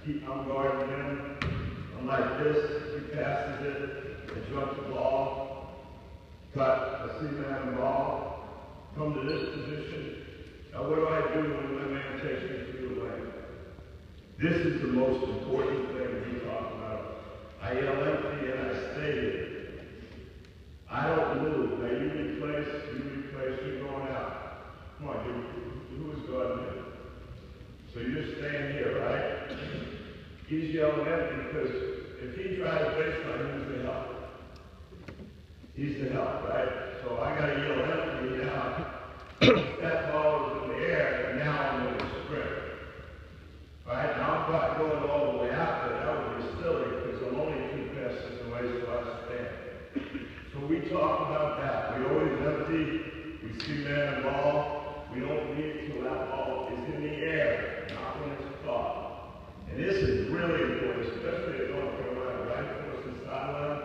I'm guarding him. I'm like this. He passes it. I jump the ball. Cut. I see man the ball. Come to this position. Now what do I do when my man takes me through the lane? This is the most important thing we talk about. I yell empty and I stay there. I don't move. Now you replace, you're going out. Come on, who is guarding him? So you're staying here, right? He's yelling empty because if he drives baseline, who's the help? He's the help, right? So I gotta yell empty now. That ball is in the air, and now I'm going to sprint. Alright, now I'm not going all the way out there. That would be silly because I'm only 2 passes away, so I stand. So we talk about that. We always empty. We see man and ball. We don't need to that ball is in the air, not when it's caught. And this is really important, especially at North Carolina, right? Course and sideline.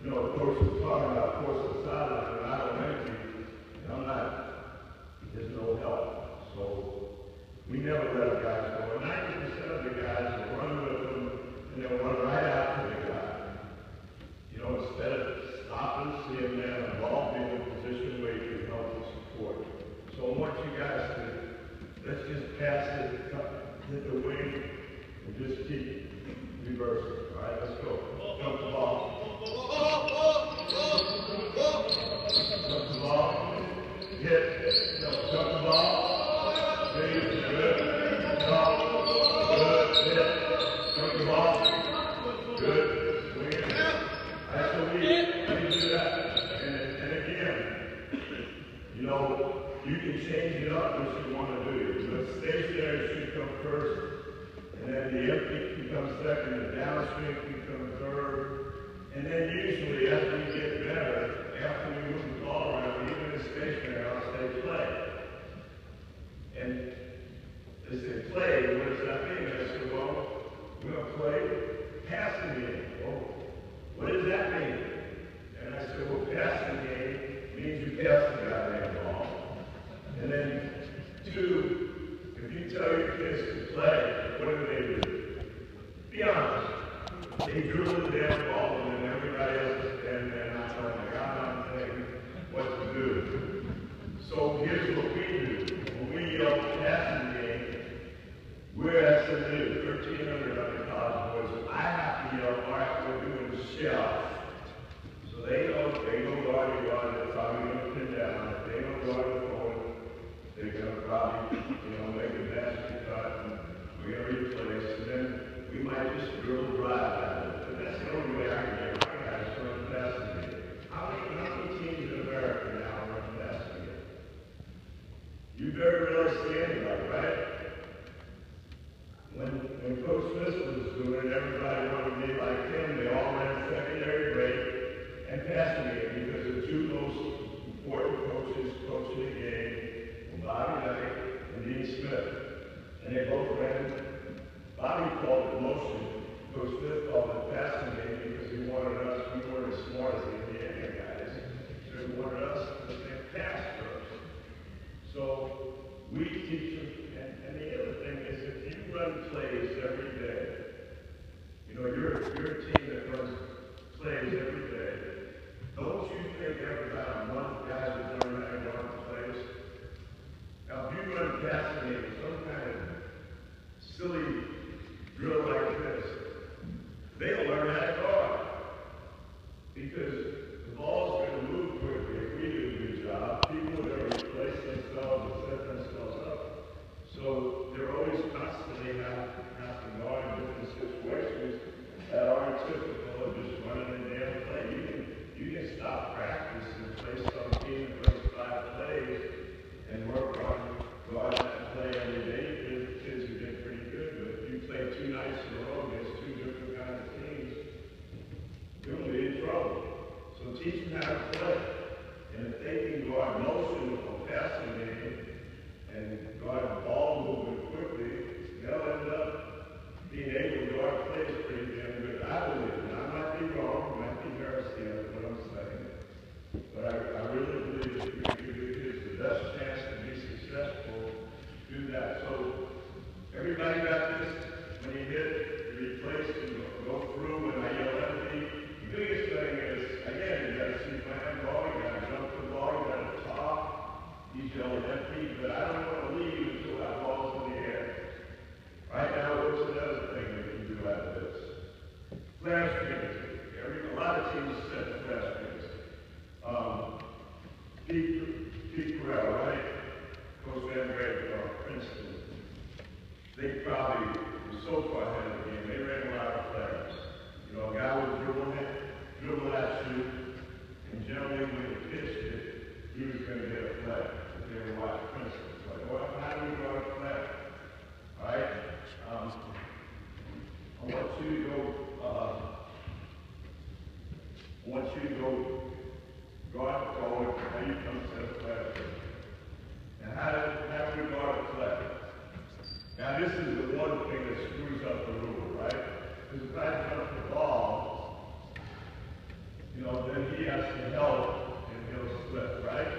You know, of course, we're talking about course and sideline, and I don't empty. And I'm not. There's no help. So we never let our guys go. And 90% of the guys will run with them and they'll run right out to the guy. You know, instead of stopping, seeing man and ball, being in a position where you can help and support. So I want you guys to let's just pass it, hit the wing, and just keep reversing. All right, let's go. Jump the ball. Jump the ball. Hit. Jump the ball. Good. Jump. Good. Hit. Jump the ball. Good. Swing it. That's what we do that. And again, you know, you can change it up what you want to do. The stationary should come first, and then the empty becomes second, the downswing becomes third, and then usually as we get better, after we move the ball around, even in stationary, I'll say play. And they say play, what does that mean? I said, well, we're going to play passing game. Well, what does that mean? And I said, well, passing game means you pass the goddamn ball. And then, 2, if you tell your kids to play, what do? Be honest. They dribble the damn ball, and then everybody else is standing there not like, I'm not saying what to do. So here's what we do. When we yell passing game, we're SMU, 1,300 other college boys. I have to yell, all right, we're doing shelf. So they know guard, they're probably going to pin down. If they don't guard the phone, they're going to probably, make a basket cut, and we're going to replace. And then we might just drill drive at it. But that's the only way I can get my guys to run passing game. How many teams in America now run passing game? You very rarely see anybody, right? When Coach Smith was doing it, everybody wanted to be like him. They all ran secondary break and passing game because the 2 most important coaches coaching the game were Bobby Knight and Dean Smith. And they both ran. Bobby called it motion. Coach Smith called it passing game because he wanted us, we weren't as smart as the Indiana guys. So he wanted us to think pass first. So we teach them, and the other thing is if you run plays every day, you're a team that runs plays every day. Don't you think every time one guy is learning how to run plays? Now if you run passing game, some kind of silly drill like this, they'll learn how to guard. Because the ball's going to move quickly if we do a good job. People are going to replace themselves and set themselves up. So they're always constantly have to guard in different situations that aren't typical of just running a damn play. You can stop practice and play some team that plays 5 plays and work on guarding that play every day. The kids who get pretty good, but if you play 2 nights in a row against 2 different kinds of teams, you're going to be in trouble. So teach them how to play. And if they can guard motion or passing game and guard the ball moving quickly, they'll end up being able to guard plays pretty damn good. I believe it. I might be wrong, I might be heresy of what I'm saying. But I really believe if you give your kids the best chance to be successful, do that. So everybody got this? when you hit, you replace and go through, and I yell empty. The biggest thing is, again, you got to see my ball, you got to jump to the ball, you got to talk. He's yelling empty, but I don't want to leave until that ball's in the air. Right now, what's another thing we can do out of this? Flash pins. A lot of teams set flash pins. Pete Carell, right? Coach Van Grade from Princeton. They probably were so far ahead of the game. They ran a lot of flares. You know, a guy would dribble that shoe, and generally when he pitched it, he was going to get a flare. If they were watching Princeton. It's like, well, how do we go a flare? All right? I want you to go out forward, how you come to the flag. And how do we guard a flag? Now this is the one thing that screws up the rule, right? Because if I jump the ball, you know, then he has to help and he'll slip, right?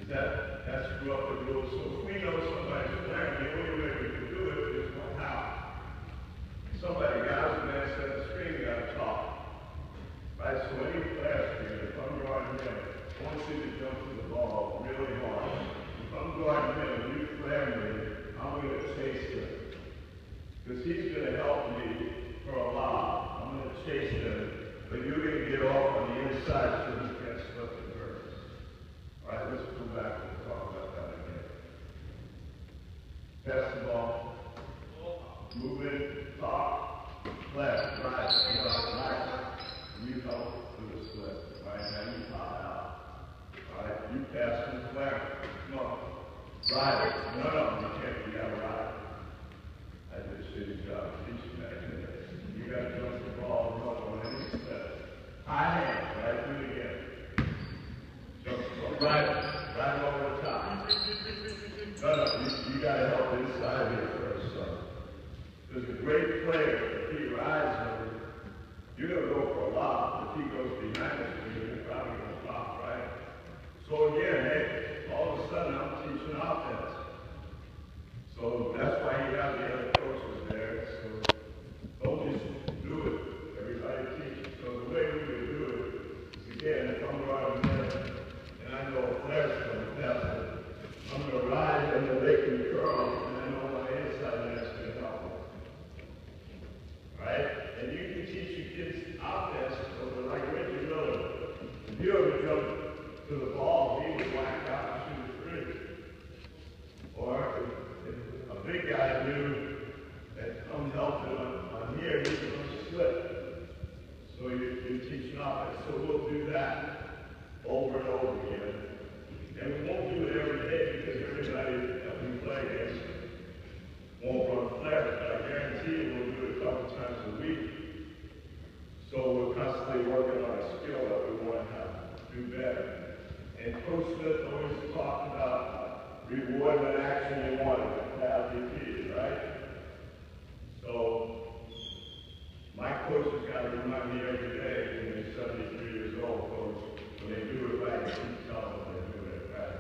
Does that screw up the rule? So if we know somebody's flagging, the only way we can do it is one how. Somebody, guys, and man said the screen, you gotta talk. Right, so any flash here, if I'm guarding him, I want you to jump to the ball really hard. If I'm guarding him and you flare me, I'm going to chase him. Because he's going to help me for a while. I'm going to chase him, but you're going to get off on the inside so he can't slip and burn. All right, let's go back and talk about that again. Pass the ball. Move in, talk, left, right, right. You help with a slip. Right now you pop out. Alright, you pass the flare. Come on. Ride it. No, you can't. You gotta ride it. I did a shitty job teaching that. You gotta jump the ball, no, on any step. High hand, right? Do it again. Jump the ball. Ride it over the top. No, you gotta help inside here first, son. There's a great player, if he rides him, you're going to go for a lot. If he goes behind us, you're probably going to stop, right? So again, hey, all of a sudden I'm teaching offense. So that's why you have the other coaches there. So don't just do it. Everybody teaches. So the way we would do it is, again, if I'm riding in and I know a flare's going to pass it, I'm going to ride and then they can curl, and I know my inside that's going to help them. Right? And you can teach your kids offense, so like Richard Miller. If you ever jump to the ball, he would whack out and shoot a three. Or if a big guy knew that comes helping on here, he's going to slip. So you're teaching offense. So we'll do that over and over again. And we won't do it every day because everybody that we play against won't run flares, but I guarantee you we'll do it a couple times a week. So we're constantly working on a skill that we want to do better. And Coach Smith always talked about reward an action you want to have repeated, right? So my coaches got to remind me every day when they're 73 years old, Coach, when they do it right, keep telling them they're doing it right.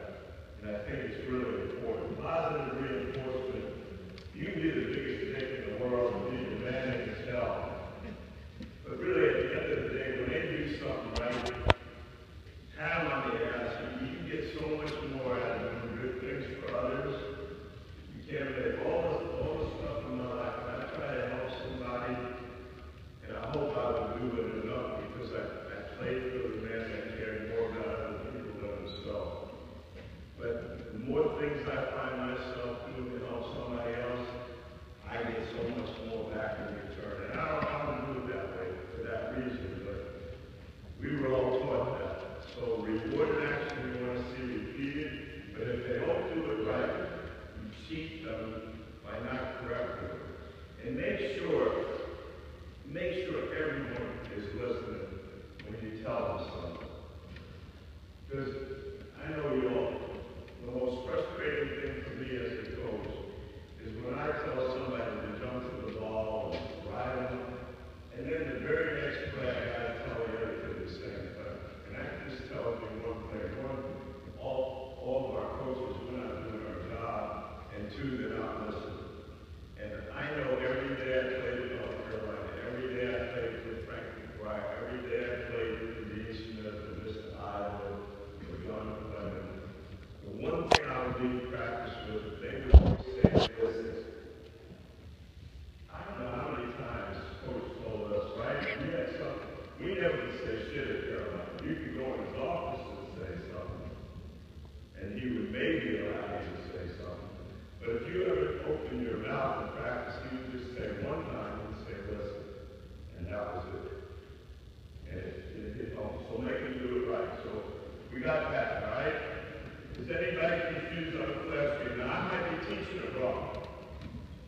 And I think it's really important. Positive reinforcement. You can be the biggest dick in the world and be the man they can tell. But really, at the end of the day, when they do something right, have on the ass, you can get so much more out of doing good things for others. You can't make all the stuff in my life. I try to help somebody, and I hope I will do it enough because I played for the man that cared more about other people than himself. But the more things I find myself doing to help somebody else, I get so much more back in return. And I don't do it that way for that reason, but we were all taught that. So reward an action you want to see repeated, but if they don't do it right, you cheat them by not correcting them. And make sure everyone is listening when you tell them something. Because I know you all, the most frustrating thing for me as a coach is when I tell somebody to jump to the ball and ride them, and then the very next play I got to tell the other kid the same thing. And I can just tell you one thing. One, all of our coaches, we're not doing our job, and two, they're not listening.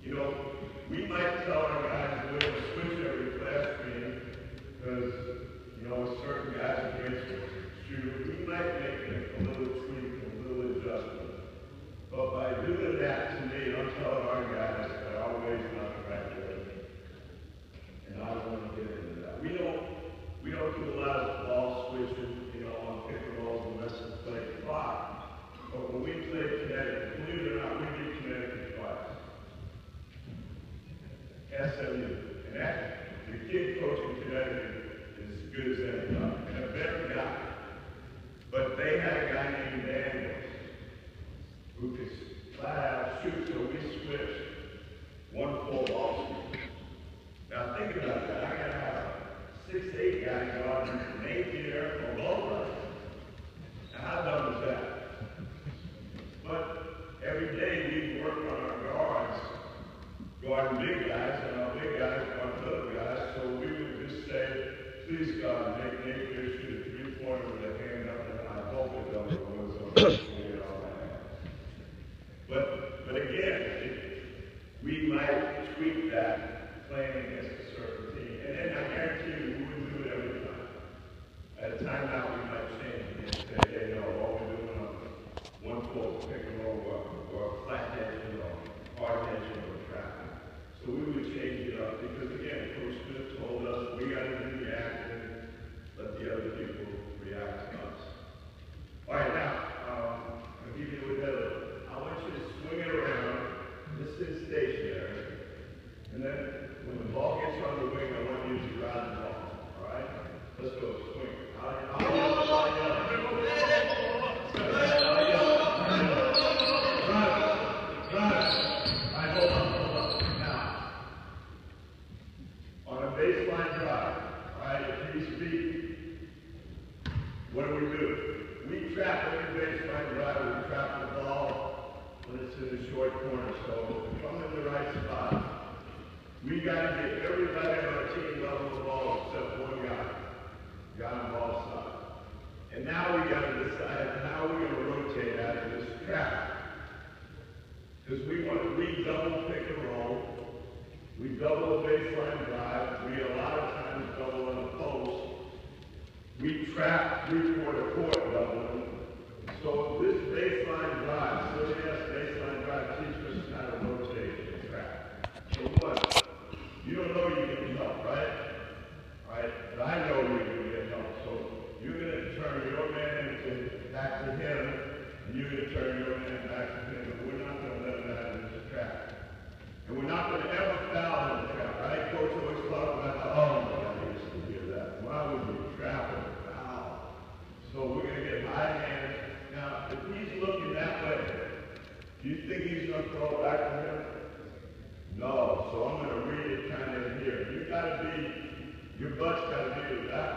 You know, we might tell our guys we're going to switch every class meeting because, you know, certain guys are great shooters. We might make a little tweak, a little adjustment. But by doing that, to me, I'm telling our guys that our way's not the right way. And I don't want to get into that. We don't do a lot of ball switching, you know, on pick and rolls and let's play clock. But when we play Connecticut, believe it or not, we beat Connecticut twice. SMU. And the kid coaching Connecticut is as good as anybody, and a better guy. But they had a guy named Daniels who could flat out shoot, so we switched 1-4 ball switch. Now think about that. I got to have a 6'8" guy guarding Napier or Lola. Now how dumb is that? But every day we work on our guards, guarding big guys, and our big guys guard little guys, so we would just say, please God, make Napier shoot a 3-pointer with a hand up, and I hope it doesn't go so. But again, we might tweak that playing against a certain team. And then I guarantee you, we wouldn't do it every time. At a timeout, we might change it and say, hey, no, all we're doing on 1-4 pick and roll or flat hedging or hard hedging or traffic. So we would change it up because, again, Coach Smith told us we got to do the acting, let the other people react to us. All right, now, I'll give you a little. I want you to swing it around. This is stationary. And then when the ball gets on the wing, I want you to drive the ball. All right? Let's go. Swing. On a baseline drive, all right, if he's beat, what do? We trap every baseline drive. We trap the ball when it's in the short corner. So if I'm in the right spot, we got to get everybody on our team level the ball except one guy on the ball side. And now we got to decide how we're going to rotate out of this trap. Because we double pick and roll. We double the baseline drive. We a lot of times double on the post. We trap 3/4 court doubling. So this baseline drive, baseline drive teaches us how to rotate and trap. So what? You don't know you can help, right? All right? But I know you can get help. So you're going to turn your man back to him, and you're going to turn your man back to him. But we're not going to let him out of this trap. And we're not going to ever foul in the trap, right? Coach always talks about, oh my God, I used to hear that. Why would you trap and foul? So we're going to get high hands. Now, if he's looking that way, do you think he's going to throw it back to him? No. So I'm going to read it kind of in here. You got to be, your butt's got to be to that.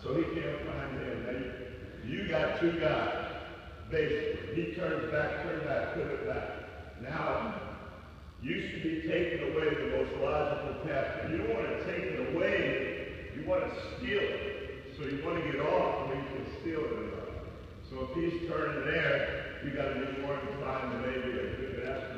So he can't find him. Now, you got two guys, basically. He turns back, put it back. Now, you should be taking away the most logical path. You don't want to take it away, you want to steal it. So you want to get off where you can steal it. So if he's turning there, you got to be more inclined to maybe a good basket.